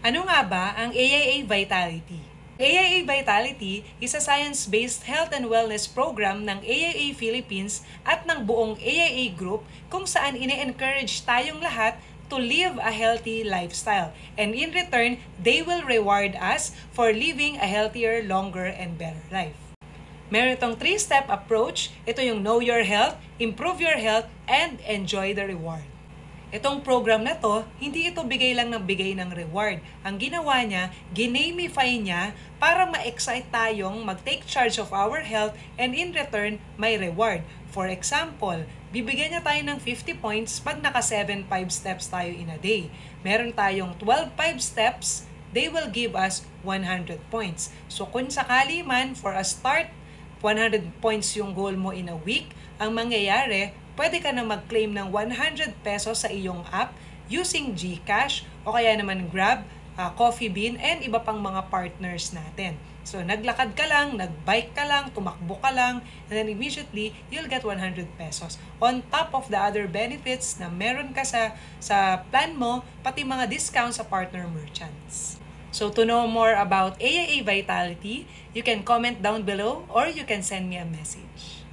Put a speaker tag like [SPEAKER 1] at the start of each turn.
[SPEAKER 1] Ano nga ba ang AIA Vitality? AIA Vitality is a science-based health and wellness program ng AIA Philippines at ng buong AIA Group kung saan ine-encourage tayong lahat to live a healthy lifestyle. And in return, they will reward us for living a healthier, longer, and better life. Meron itong 3-step approach. Ito yung know your health, improve your health, and enjoy the reward. Itong program na to, hindi ito bigay lang ng bigay ng reward. Ang ginawa niya, ginamify niya para ma-excite tayong mag-take charge of our health and in return, may reward. For example, bibigyan niya tayo ng 50 points pag naka 7-5 steps tayo in a day. Meron tayong 12-5 steps, they will give us 100 points. So kung sakali man, for a start, 100 points yung goal mo in a week, ang mangyayari, pwede ka na mag-claim ng 100 pesos sa iyong app using GCash o kaya naman Grab, Coffee Bean, and iba pang mga partners natin. So, naglakad ka lang, nagbike ka lang, tumakbo ka lang, and then immediately, you'll get 100 pesos. On top of the other benefits na meron ka sa plan mo, pati mga discounts sa partner merchants. So, to know more about AIA Vitality, you can comment down below or you can send me a message.